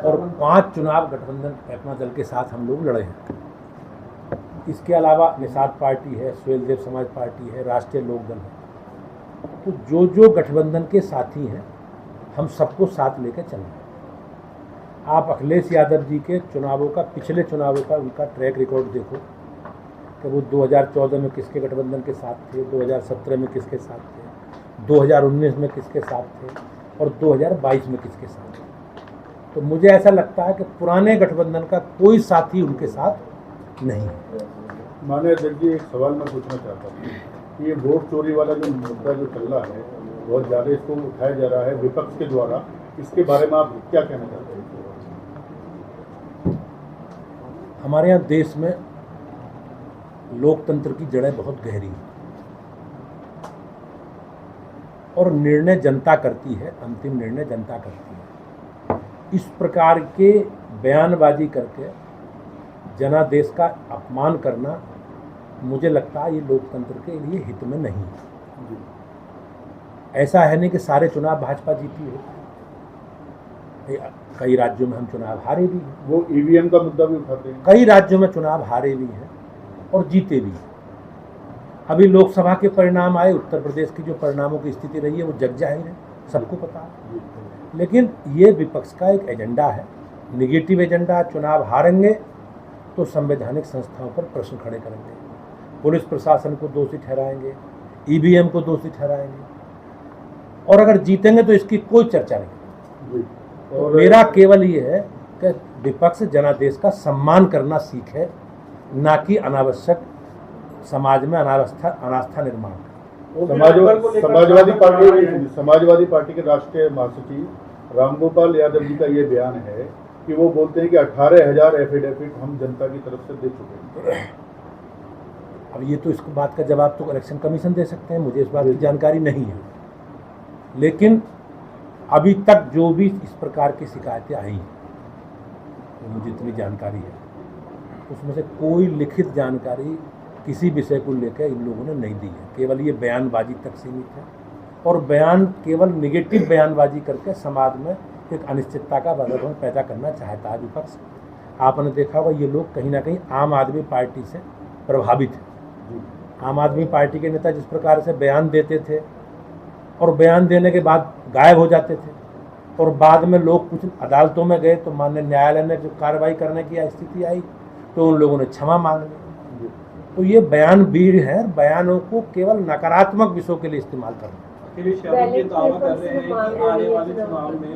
और 5 चुनाव गठबंधन अपना दल के साथ हम लोग लड़े हैं। इसके अलावा निषाद पार्टी है, सुहेलदेव समाज पार्टी है, राष्ट्रीय लोकदल है। तो जो जो गठबंधन के साथी हैं हम सबको साथ लेकर चल रहे हैं। आप अखिलेश यादव जी के चुनावों का, पिछले चुनावों का उनका ट्रैक रिकॉर्ड देखो कि वो 2014 में किसके गठबंधन के साथ थे, 2017 में किसके साथ थे, 2019 में किसके साथ थे और 2022 में किसके साथ थे। तो मुझे ऐसा लगता है कि पुराने गठबंधन का कोई साथी उनके साथ नहीं है। माननीय अध्यक्ष जी, एक सवाल मैं पूछना चाहता हूँ कि ये वोट चोरी वाला जो मुद्दा जो चल रहा है, बहुत ज़्यादा इसको उठाया जा रहा है विपक्ष के द्वारा, इसके बारे में आप क्या कहना चाहते हैं? हमारे यहाँ देश में लोकतंत्र की जड़ें बहुत गहरी हैं और निर्णय जनता करती है, अंतिम निर्णय जनता करती है। इस प्रकार के बयानबाजी करके जनादेश का अपमान करना मुझे लगता है ये लोकतंत्र के लिए हित में नहीं है। ऐसा है नहीं कि सारे चुनाव भाजपा जीती है, कई राज्यों में हम चुनाव हारे भी हैं। वो ईवीएम का मुद्दा भी उठाते हैं। कई राज्यों में चुनाव हारे भी हैं और जीते भी हैं। अभी लोकसभा के परिणाम आए, उत्तर प्रदेश की जो परिणामों की स्थिति रही है वो जग जाहिर है, सबको पता है। लेकिन ये विपक्ष का एक एजेंडा है, निगेटिव एजेंडा। चुनाव हारेंगे तो संवैधानिक संस्थाओं पर प्रश्न खड़े करेंगे, पुलिस प्रशासन को दोषी ठहराएंगे, ईवीएम को दोषी ठहराएंगे, और अगर जीतेंगे तो इसकी कोई चर्चा नहीं। और मेरा केवल ये है कि विपक्ष जनादेश का सम्मान करना सीखे, ना कि अनावश्यक समाज में अनास्था निर्माण। समाजवादी पार्टी के राष्ट्रीय महासचिव रामगोपाल यादव जी का ये बयान है कि वो बोलते हैं कि 18,000 एफिडेविट हम जनता की तरफ से दे चुके हैं। अब ये तो इस बात का जवाब तो इलेक्शन कमीशन दे सकते हैं, मुझे इस बात की जानकारी नहीं है। लेकिन अभी तक जो भी इस प्रकार की शिकायतें आई हैं, मुझे इतनी जानकारी है, उसमें से कोई लिखित जानकारी किसी विषय को लेकर इन लोगों ने नहीं दी है। केवल ये बयानबाजी तक सीमित है और बयान केवल निगेटिव बयानबाजी करके समाज में एक अनिश्चितता का वातावरण पैदा करना चाहता है विपक्ष। आपने देखा होगा ये लोग कहीं ना कहीं आम आदमी पार्टी से प्रभावित है। आम आदमी पार्टी के नेता जिस प्रकार से बयान देते थे और बयान देने के बाद गायब हो जाते थे, और बाद में लोग कुछ अदालतों में गए तो माननीय न्यायालय ने जो कार्रवाई करने की स्थिति आई तो उन लोगों ने क्षमा मांग ली। तो ये बयान बीड़ है, बयानों को केवल नकारात्मक विषयों के लिए इस्तेमाल करना। अखिलेश यादव ये दावा कर रहे हैं कि आने वाले चुनाव में